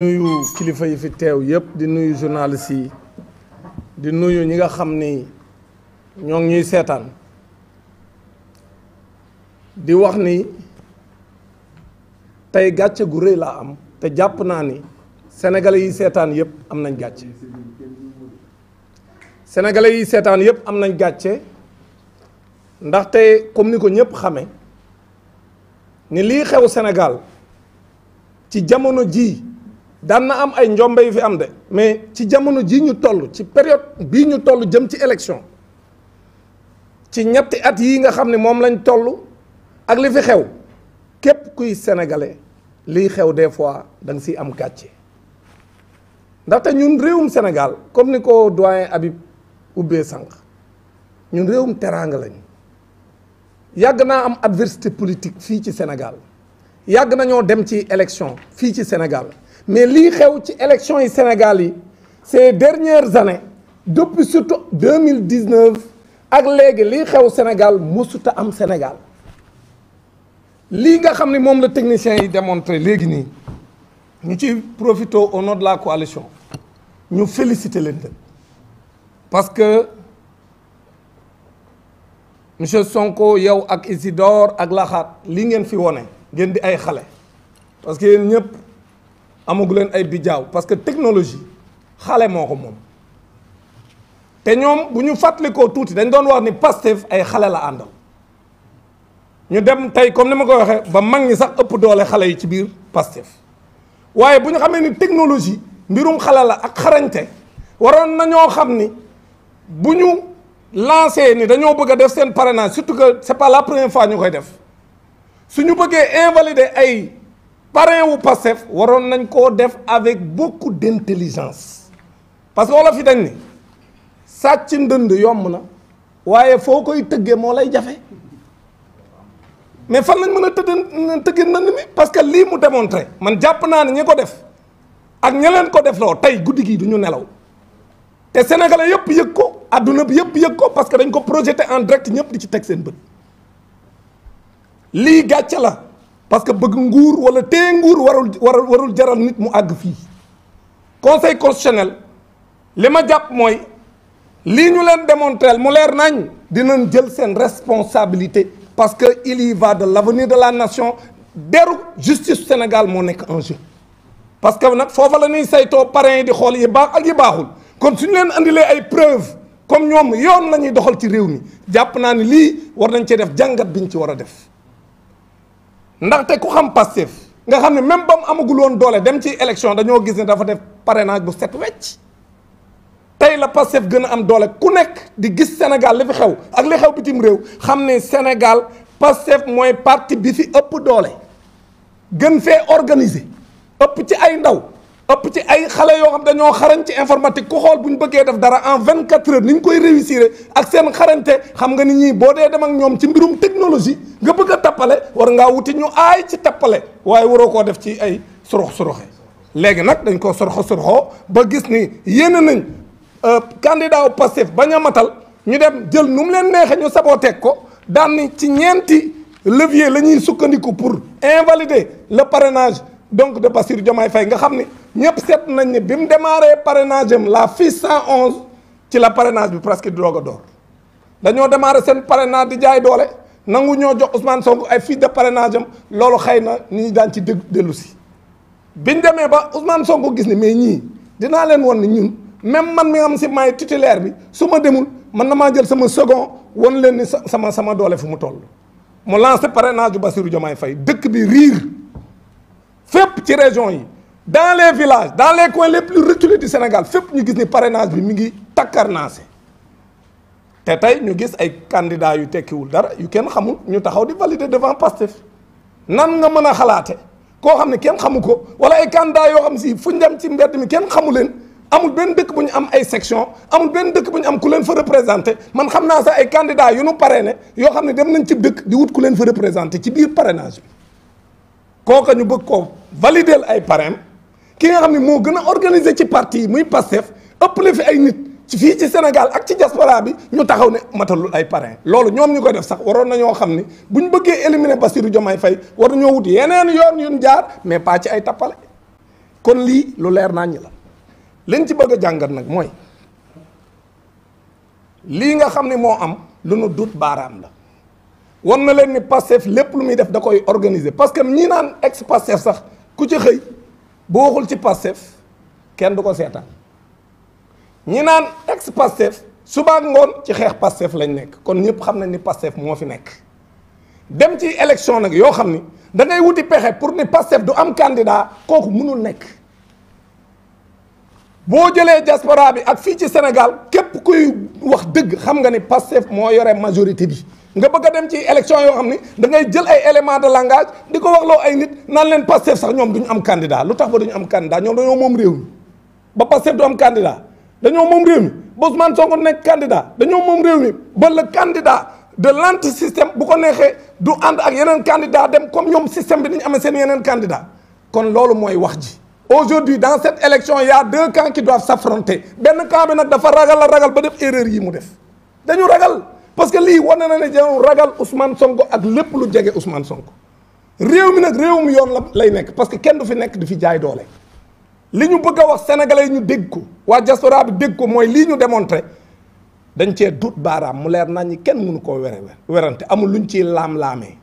nuyu kilifa yi fi teew yëpp di nuyu journalistes yi di nuyu ñi nga xam ni ñoo ngi ñuy seetaan di wax ni tey gàcce gu rëy laa am te jàpp naa ni sénégalais yi seetaan yëpp am nañ gàcce sénégalais yi seetaan yëpp am nañ gàcce ndaxte comme ni ko ñëpp xame ni lii xew Sénégal ci jamono ji daan na am ay njombe yu fi am de mais ci jamono ji ñu toll ci période bii ñu toll jëm ci élection ci ñetti at yi nga xam ne moom lañ toll ak li fi xew képp kuy sénégalais liy xew des fois da nga siy am gàcce ndaxte ñun réewum Sénégal comme ni ko doyen Habib ubbee sànq ñun réewum teraanga lañ yàgg naa am adversité politique fii ci Sénégal yàgg nañoo dem ci élection fii ci Sénégal mais lii xew ci élection yi Sénégal yi ces dernières années depuis surtout 2019 ak léegi lii xew Sénégal mësuta am Sénégal lii nga xam ne moom la techniciens yi démontré léegi nii ñu ci profité au nom de la coalition ñu féliciter leen parce que monsieur Sonko yow ak Isidore ak Laxaat lii ngeen fi wone ngeen di ay xale parce que yéen ñëpp amagu leen ay bijaaw parce que technologie xale moo ko moom te ñoom bu ñu fàttalikoo tuuti dañ doon wax ni Pastef ay xale la àndal ñu dem tey comme ni ma ko waxee ba mag ñi sax ëpp doole xale yi ci biir Pastef waaye bu ñu xamee ni technologie mbirum xale la ak xarañte waroon nañoo xam ni bu ñu lancé ni dañoo bëgg a def seen parrainage surtout que c'est pas la première fois ñu koy def su ñu bëggee invalider ay parrain wu Pastef waroon nañ koo def avec beaucoup d'intelligence parce que wala fi dañ ni sàcc ndënd yomb na waaye foo koy tëggee moo lay jafe mais fan lañ mën a tëggee ndënd mi parce que lii mu démontré man jàpp naa ne ñi ko def ak ña leen ko def loo tey guddi gii du ñu nelaw te sénégalais yëpp yëg ko adduna bi yëpp yëg ko parce que dañ ko projeté en direct ñëpp di ci teg seen bët lii gàcce la parce que bëgg nguur wala téye nguur warul jaral nit mu àgg fii conseil constitutionnel li ma jàpp mooy lii ñu leen démontrer mu leer nañ dinañ jël seen responsabilité parce que il y va de l'avenir de la nation deru justice Sénégal moo nekk en jeu parce que nag foofa la ñuy saytoo parrain yi di xool yi baax ak yi baaxul kon suñu leen andilee ay preuve comme ñoom yoon la ñuy doxal ci réew mi jàpp naa ni lii war nañ cee def jàngat biñ ci war a def ndaxte ku xam Pastef nga xam ne même ba mu amagul woon doole dem ci élection dañoo gis ne dafa def parrainage bu set wecc tey la Pastef gën a am doole ku nekk di gis Sénégal li fi xew ak li xew bitim réew xam ne Sénégal Pastef mooy parti bi fi ëpp doole gën fee organiser ëpp ci ay ndaw ëpp ci ay xale yoo xam dañoo xarañ ci informatique ku xool bu ñu bëggee def dara en 24 heures ni ñu koy réussir ak seen xarañte xam nga ni ñii boo dee dem ak ñoom ci mbirum technologie nga bëgg a tappale war ngaa wuti ñu aay ci tappale waaye waroo koo def ci ay surux-suruxe léegi nag dañ koo surxo ba gis ni yéene nañ candidat au Pastef bañ a matal ñu dem jël nu mu leen neexee ñu saboteeg ko daan ni ci ñeenti levier la ñuy sukkandiku pour invalider le parrainage donc de Bassirou Diomaye Faye nga xam ni ñëpp seet nañ ne bi mu démarré parrainage am la fiche 111 ci la parrainage bi presque di doog a door dañoo démarré seen parrainage di jaay doole nangu ñoo jox Ousmane Sonko ay fiche de parrainage am loolu xëy na ñi daan ci dellu si biñ demee ba Ousmane Sonko gis ni mais ñii dinaa leen won ni ñun même man mi am si may titulaire bi su ma demul man na maa jël sama second won leen ni sama doole fu mu toll mu lancé parrainage bu Bassirou Diomaye Faye dëkk bi riir fépp ci région yi dans les villages dans les coins les plus reculés du Sénégal fépp ñu gis ni parrainage bi mi ngi takkarnaase te tey ñu gis ay candidats yu tekkiwul dara yu kenn xamul ñu taxaw di valider devant Pastef nan nga mën a xalaate koo xam ne kenn xamu ko wala ay candidats yoo xam si fu ñu dem ci mbedd mi kenn xamu leen amul benn dëkk bu ñu am ay section amul benn dëkk bu ñu am ku leen fa représenté man xam naa sax ay candidats yu nu parrainé yoo xam ne dem nañ ci dëkk di wut ku leen fa représenté ci biir parrainage bi kooka ñu bëgg koo valider ay parrain ki nga xam ne moo gën a organiser ci parti yi muy Pastef ëppale fi ay nit ci fii ci Sénégal ak ci diaspora bi ñu taxaw ne matalul ay parrain loolu ñoom ñu koy def sax waroon nañoo xam ni bu ñu bëggee éliminer Bassirou Diomaye Faye war nañoo wut yeneen yoon yu ñu jaar mais pas ci ay tappale kon lii lu leer naññ la liñ ci bëgg a jàngat nag mooy lii nga xam ne moo am lu nu dut baaraam la wan na leen ni Pastef lépp lu muy def da koy organiser parce que ñi naan ex Pastef sax ku ci xëy bu waxul ci Pastef kenn du ko seetaan ñi naan ex Pastef suba ngoon ci xeex Pastef lañ nekk kon ñëpp xam nañ ni Pastef moo fi nekk dem ci élection nag yoo xam ni da ngay wuti pexe pour ni Pastef du am candidat kooku mënul nekk boo jëlee diaspora bi ak fii ci Sénégal képp kuy wax dëgg xam nga ni Pastef moo yore majorité bi nga bëgg a dem ci élection yoo xam ni da ngay jël ay éléments de langage di ko waxloo ay nit naan leen Pastef sax ñoom duñu am candidat lu tax ba duñu am candidat ñoom dañoo moom réew mi ba Pastef du am candidat dañoo moom réew mi ba Ousmane Sonko nekk candidat dañoo moom réew mi ba le candidat de l'anti-système bu ko neexee du ànd ak yeneen candidat dem comme ñoom système bi dañu amee seen yeneen candidat kon loolu mooy wax ji aujourd'hui dans cette élection il y a deux camps qui doivent s'affronter benn camp bi nag dafa ragal ba def erreur yi mu def dañu ragal parce que lii wane na ne dañu ragal Ousmane Sonko ak lépp lu jege Ousmane Sonko réew mi nag réewum yoon la lay nekk parce que kenn du fi nekk di fi jaay doole li ñu bëgg a wax sénégalais yi ñu dégg ko waa diaspora bi dégg ko mooy lii ñu démontré dañ cee dut baaraam mu leer nañ ñi kenn mënu koo werante amul luñ ciy laam-laamee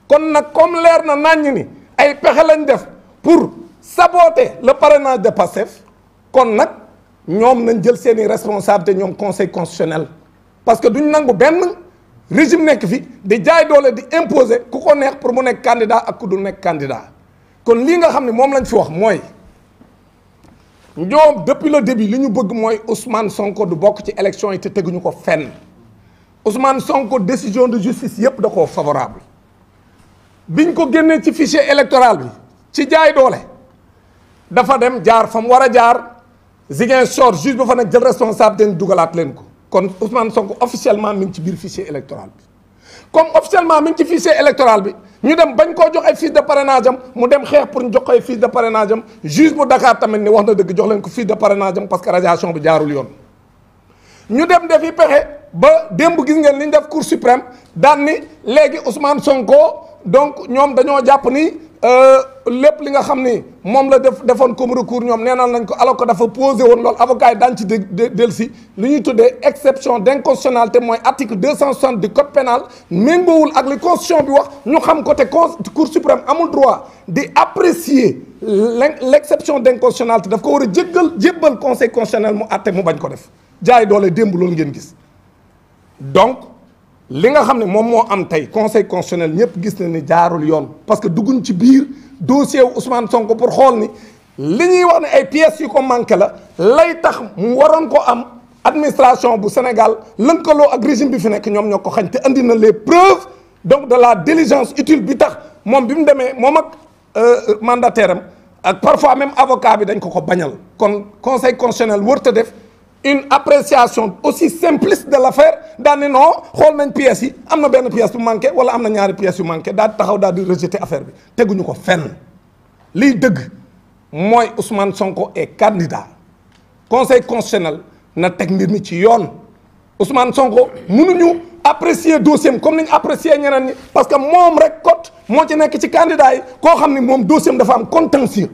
kon nag comme leer na nañ ni ay pexe lañ def pour saboter le parrainage de Pastef kon nag ñoom nañ jël seeni responsabilité ñoom conseil constitutionnel parce que duñ nangu benn régime nekk fi di jaay doole di imposer ku ko neex pour mu nekk candidat ak ku du nekk candidat kon lii nga xam ne moom lañ fi wax mooy ñoom depuis le début li ñu bëgg mooy Ousmane Sonko du bokk ci élection yi te teguñu ko fenn Ousmane Sonko décision de justice yépp da koo favorable biñ ko génnee ci fichier électoral bi ci jaay doole dafa dem jaar fa mu war a jaar Ziguinchor juge ba fa nag jël responsabilité ñu dugalaat leen ko kon Ousmane Sonko officiellement mi ngi ci biir fichier électoral bi comme officiellement mi ngi ci fichier électoral bi ñu dem bañ koo jox ay fiche de parrainage am mu dem xeex pour ñu jox ko ay fiche de parrainage am juge bu Dakar tamit ni wax na dëgg jox leen ko fiche de parrainage am parce que radiation bi jaarul yoon ñu dem defi pexe ba démb gis ngeen li ñu def cour suprême daan ni léegi Ousmane Sonko donc ñoom dañoo jàpp ni lépp li nga xam ni moom la defoon comme recours ñoom neenal nañ ko alors que dafa posé woon loolu avocat yi daan ci delsi li ñuy tuddee exception d'inconstitutionnalité mooy article 260 du code pénal méngoowul ak li constitution bi wax ñu xam ko te cour suprême amul droit di apprécier l'exception d'inconstitutionnalité daf ko war a jébbal conseil constitutionnel mu àtte mu bañ ko def jaay doole démb loolu ngeen gis donc li nga xam ne moom moo am tey conseil constitutionnel ñëpp gis na ni jaarul yoon parce que dugguñ ci biir dossier wu Ousmane Sonko pour xool ni li ñuy wax ne ay pièces yu ko manqué la lay tax mu waroon ko am administration bu Sénégal lënkaloo ak régime bi fi nekk ñoom ñoo ko xañ te andi na les preuves donc de la diligence utile bi tax moom bi mu demee moom ak mandataire am ak parfois même avocat bi dañ ko bañal kon conseil constitutionnel wërta def une appréciation aussi simpliste de l'affaire daal ni non xool nañ pièces yi am na benn pièce bu manqué wala am na ñaari pièces yu manqué daal di taxaw daal di rejeter affaire bi teguñu ko fenn liy dëgg mooy Ousmane Sonko est candidat conseil constitutionnel na teg mbir mi ci yoon Ousmane Sonko mënuñu apprécier dossier am comme ni ñu apprécier ñeneen ñi parce que moom rek cote moo ci nekk ci candidat yi koo xam ni moom dossier am dafa am contentieux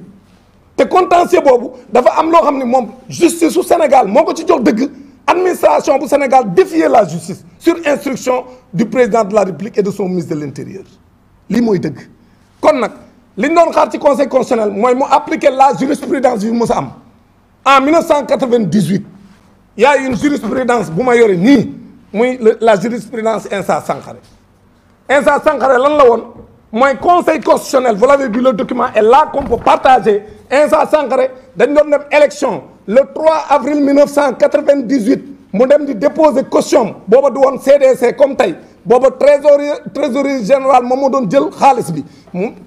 te contentieux boobu dafa am loo xam ne moom justice su Sénégal moo ko ci jox dëgg administration bu Sénégal défier la justice sur instruction du président de la République et de son ministre de l'Intérieur lii mooy dëgg kon nag li ñu doon xaar ci conseil constitutionnel mooy mu appliquer la jurisprudence yu mës a am en 1998 y a une jurisprudence bu ma yore nii muy la jurisprudence Insa Sankaré Insa Sankaré lan la woon mooy conseil constitutionnel vous l'avez vu le document est là qu'on peut partager Insa Sankaré dañ doon dem élection le 3 avril 1998 mu dem di déposer caution booba du woon CDC comme tey booba trésorier général moom moo doon jël xaalis bi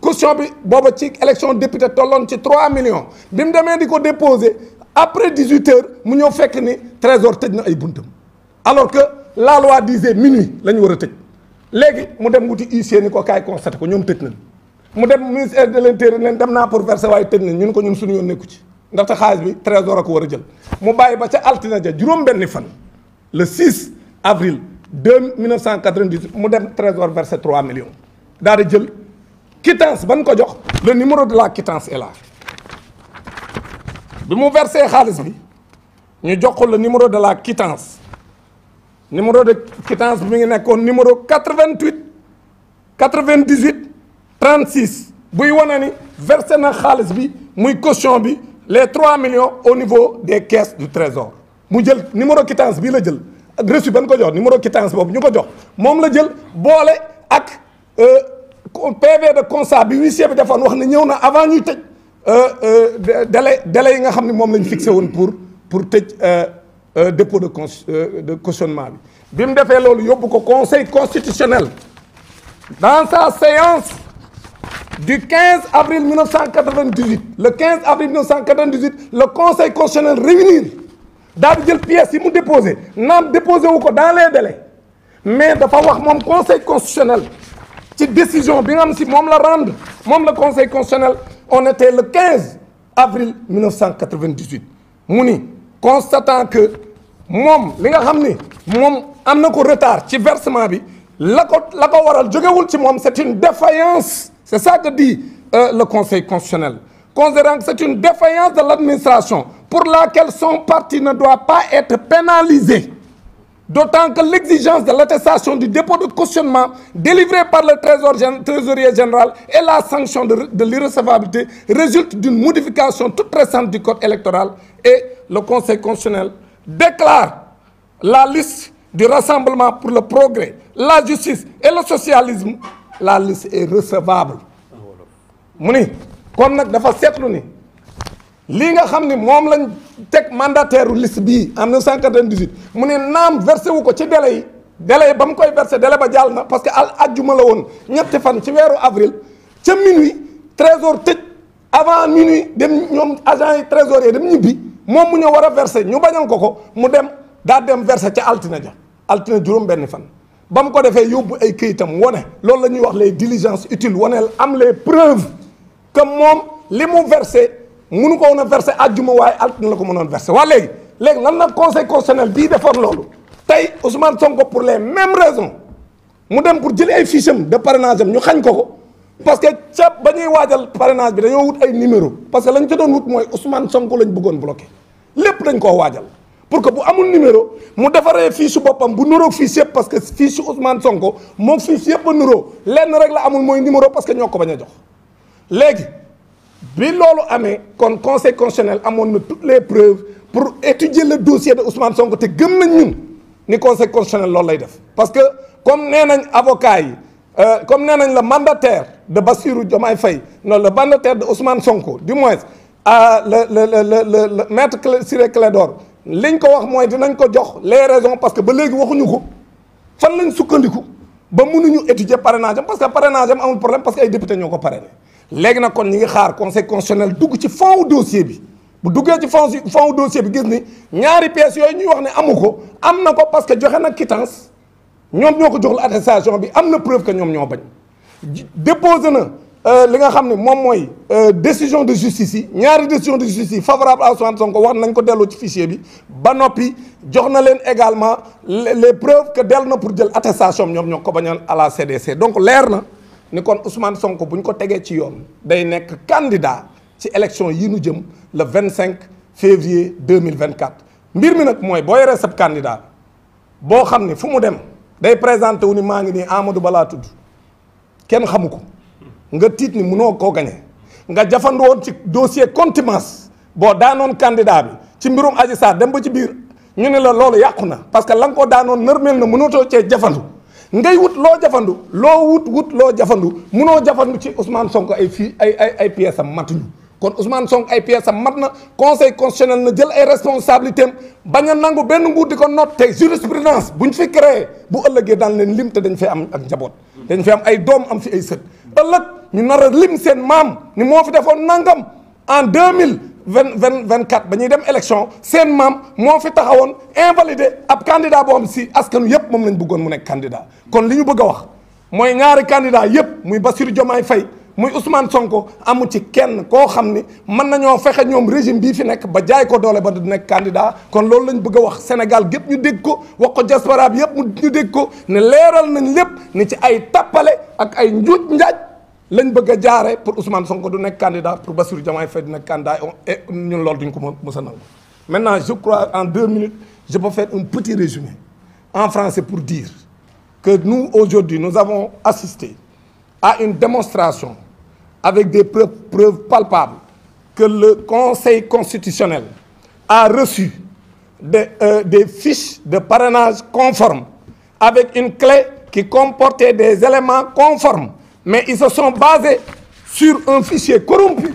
caution bi booba ci élection député tolloon ci 3 millions bi mu demee di ko déposer après 18 heures mu ñëw fekk ni trésor tëj na ay buntam alors que la loi disait minuit la ñu war a tëj léegi mu dem wuti huissier ni ko kaay constaté ko ñoom tëj nañ mu dem ministère de l'intérieur leen dem naa pour verser waaye tëj nañ ñun ko ñun suñu yoon nekku ci ndaxte xaalis bi trésor a ko war a jël mu bàyyi ba ca altine ja juróom-benni fan le 6 avril 1998 mu dem trésor versé 3 millions daal di jël quittance ban ko jox le numéro de la quittance est là bi mu versé xaalis bi ñu jox ko le numéro de la quittance numéro de quittance bi mi ngi nekkoon numéro 88 98 36 buy wane ni versé na xaalis bi muy caution bi les 3 millions au niveau des caisses du trésor mu jël numéro quittance bii la jël ak reçu ban ko jox numéro quittance boobu ñu ko jox moom la jël boole ak PV de constat bi huissier bi defoon wax ne ñëw na avant ñuy tëj délai yi nga xam ne moom lañ fixé woon pour tëj dépôt de cautionnement bi bi mu defee loolu yóbbu ko conseil constitutionnel dans sa séance du 15 avril 1998 le 15 avril 1998 le conseil constitutionnel réunir daal di jël pièces yi mu déposé naam déposé wu ko dans les délais mais dafa wax moom conseil constitutionnel ci décision bi nga xam si moom la rendre moom la conseil constitutionnel on était le 15 avril 1998 mu ni constatant que moom li nga xam ni moom am na ko retard ci versement bi la ko waral jógewul ci moom c'est une défaillance c'est ça que dit le conseil constitutionnel considérant que c'est une défaillance de l'administration pour laquelle son parti ne doit pas être pénalisé d'autant que l'exigence de l'attestation du dépôt de cautionnement délivré par le trésorier général et la sanction de l'irrecevabilité résulte d'une modification toute récente du code électoral et le conseil constitutionnel déclare la liste du Rassemblement pour le progrès, la justice et le socialisme, la liste est recevable. mu ni kon nag dafa seetlu ni lii nga xam ni moom lañ teg mandataire u liste bii en 1998 mu ne naam versé wu ko ci délai yi ba mu koy versé délai ba jàll na parce que ajjuma la woon ñetti fan ci weeru avril ca minuit trésor tëj avant minuit dem ñoom agent yi trésorier dem ñibbi moom mu ñëw war a versé ñu bañal ko mu dem daa dem versé ca altine juróom benn fan ba mu ko defee yóbbu ay këyitam wane loolu la ñuy wax les diligences utiles waneel am les preuves que moom li mu versé mënu ko woon a versé àjjuma waaye altine la ko mënoon versé waa léegi lan la conseil constitutionnel bii defoon loolu tey Ousmane Sonko pour les mêmes raisons mu dem pour jëli ay fiches am de parrainage am ñu xañ ko parce que ca ba ñuy waajal parrainage bi dañoo wut ay numéro parce que lañ ca doon wut mooy Ousmane Sonko lañ bëggoon bloqué lépp dañ koo waajal pour que bu amul numéro mu defaree fiche boppam bu nuroog fiche yëpp parce que fiche Ousmane Sonko moom fiche yëpp a nuroo lenn rek la amul mooy numéro parce que ñoo ko bañ a jox léegi bi loolu amee kon conseil constitutionnel amoon na toutes les preuves pour étudier le dossier de Ousmane Sonko te gëm nañ ñun ni conseil constitutionnel loolu lay def parce que comme nee nañ avocat yi comme nee nañ le mandataire de Bassirou Diomaye Faye non le mandataire de Ousmane Sonko du moins le maître Ciré Clédor liñ ko wax mooy dinañ ko jox les raisons parce que ba léegi waxuñu ko fan lañ sukkandiku ba mënuñu étudier parrainage am parce que parrainage am amul problème parce que ay député ñoo ko parrainé léegi nag kon ñi ngi xaar conseil constitutionnel dugg ci fond wu dossier bi bu duggee ci fond wu dossier bi gis ni ñaari pièces yooyu ñuy wax ne amu ko am na ko parce que joxe na quittance ñoom ñoo ko jox la attestation bi am na preuve que ñoom ñoo bañ déposé na li nga xam ne moom mooy décision de justice yi ñaari décision de justice yi favorable à Ousmane Sonko wax nañ ko delloo ci fichier bi ba noppi jox na leen également les preuves que dellu na pour jël attestation ñoom ñoo ko bañoon à la CDC donc leer na ni kon Ousmane Sonko bu ñu ko tegee ci yoon day nekk candidat ci élection yi nu jëm le 25 février 2024 mbir mi nag mooy boo yoree sab candidat boo xam ne fu mu dem day présenté wu ni maa ngi nii Amadou Ba laa tudd kenn xamu ko nga tiit ni mënoo koo gañe nga jafandu woon ci dossier contumace boo daanoon candidat bi ci mbirum Adji Sarr dem ba ci biir ñu ne la loolu yàqu na parce que la nga ko daanoon nërmeel na mënatoo cee jafandu ngay wut loo jafandu loo jafandu mënoo jafandu ci Ousmane Sonko ay pièces am matuñu kon Ousmane Sonko ay pièces am mat na conseil constitutionnel na jël ay responsabilités am bañ a nangu benn nguur di ko noté jurisprudence buñ fi créé bu ëllëgee daan leen lim te dañ fay am ak njaboot dañ fi am ay doom am fi ay sët ëllëg ñu nar a lim seen maam ni moo fi defoon nangam en 2024 ba ñuy dem élection seen maam moo fi taxawoon invalidé ab candidat boo xam si askanu yëpp moom lañ bëggoon mu nekk candidat kon li ñu bëgg a wax mooy ñaari candidat yëpp muy Bassirou Diomaye Faye muy Ousmane Sonko amu ci kenn koo xam ni mën nañoo fexe ñoom régime bii fi nekk ba jaay ko doole ba du nekk candidat kon loolu lañ bëgg a wax Sénégal gépp ñu dégg ko wax ko diaspora bi yëpp ñu dégg ko ne leeral nañ lépp ni ci ay tappale ak ay njuuj njaaj lañ bëgg a jaare pour Ousmane Sonko du nekk candidat pour Bassirou Diomaye Faye du nekk candidat et ñun loolu duñ ko mës a nangu. Maintenant je crois en 2 minutes je peux faire un petit résumé en français pour dire que nous aujourd'hui nous avons assisté à une démonstration avec des preuves palpables que le Conseil constitutionnel a reçu des fiches de parrainage conformes avec une clé qui comportait des éléments conformes, mais ils se sont basés sur un fichier corrompu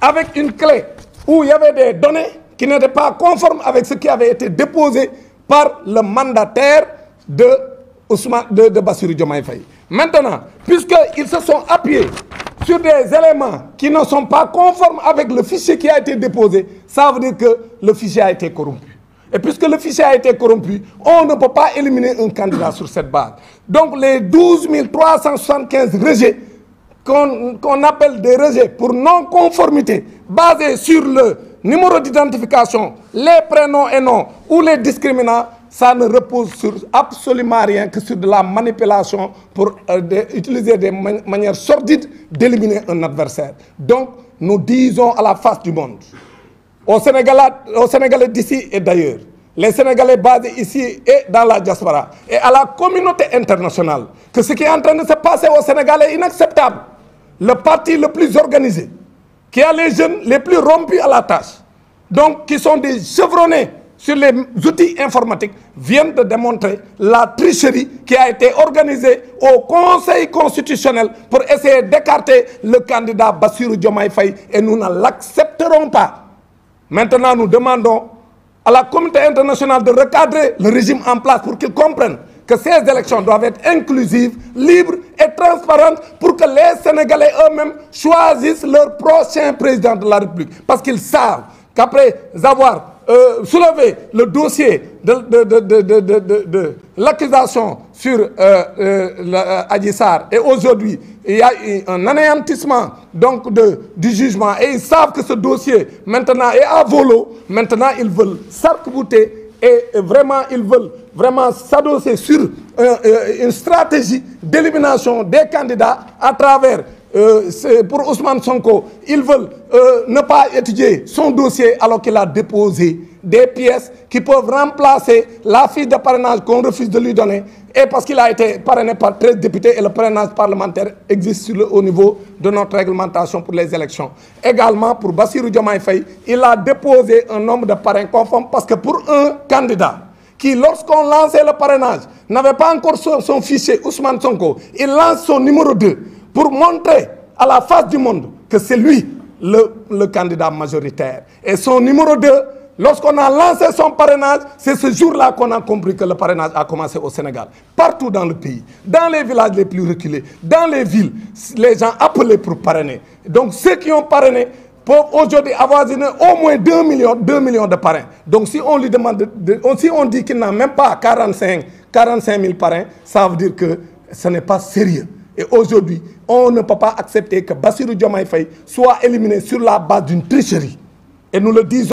avec une clé où il y avait des données qui n'étaient pas conformes avec ce qui avait été déposé par le mandataire de Bassirou Diomaye Faye. Maintenant, puisqu'ils se sont appuyés sur des éléments qui ne sont pas conformes avec le fichier qui a été déposé, ça veut dire que le fichier a été corrompu. Et puisque le fichier a été corrompu, on ne peut pas éliminer un candidat sur cette base. Donc les 12 375 rejets qu'on appelle des rejets pour non-conformité, basés sur le numéro d'identification, les prénoms et noms ou les discriminants, ça ne repose sur absolument rien que sur de la manipulation pour utiliser des manières sordides d'éliminer un adversaire. Donc nous disons à la face du monde, aux Sénégalais d'ici et d'ailleurs, les Sénégalais basés ici et dans la diaspora, et à la communauté internationale, que ce qui est en train de se passer au Sénégal est inacceptable. Le parti le plus organisé, qui a les jeunes les plus rompus à la tâche, donc qui sont des chevronnés sur les outils informatiques, viennent de démontrer la tricherie qui a été organisée au Conseil constitutionnel pour essayer d'écarter le candidat Bassirou Diomaye Faye, et nous ne l'accepterons pas. Maintenant, nous demandons à la communauté internationale de recadrer le régime en place pour qu'ils comprennent que ces élections doivent être inclusives, libres et transparentes pour que les Sénégalais eux-mêmes choisissent leur prochain président de la République. Parce qu'ils savent qu'après avoir soulevé le dossier de l'accusation sur Adji Sarr, et aujourd'hui il y a un anéantissement donc du jugement, et ils savent que ce dossier maintenant est à volo. Maintenant ils veulent s'arc-bouter et vraiment ils veulent vraiment s'adosser sur une stratégie d'élimination des candidats à travers pour Ousmane Sonko. Ils veulent ne pas étudier son dossier alors qu'il a déposé des pièces qui peuvent remplacer la fiche de parrainage qu'on refuse de lui donner, et parce qu'il a été parrainé par 13 députés et le parrainage parlementaire existe au niveau de notre réglementation pour les élections. Également pour Bassirou Diomaye Faye, il a déposé un nombre de parrains conformes, parce que pour un candidat qui, lorsqu'on lançait le parrainage, n'avait pas encore son fichier Ousmane Sonko, il lance son numéro 2 pour montrer à la face du monde que c'est lui le candidat majoritaire. Et son numéro 2, lorsqu'on a lancé son parrainage, c'est ce jour-là qu'on a compris que le parrainage a commencé au Sénégal. Partout dans le pays, dans les villages les plus reculés, dans les villes, les gens appelaient pour parrainer. Donc ceux qui ont parrainé peuvent aujourd'hui avoisiner au moins 2 millions de parrains. Donc si on lui demande, si on dit qu'il n'a même pas 45 000 parrains, ça veut dire que ce n'est pas sérieux. Et aujourd'hui, on ne peut pas accepter que Bassirou Diomaye Faye soit éliminé sur la base d'une tricherie. Et nous le disons.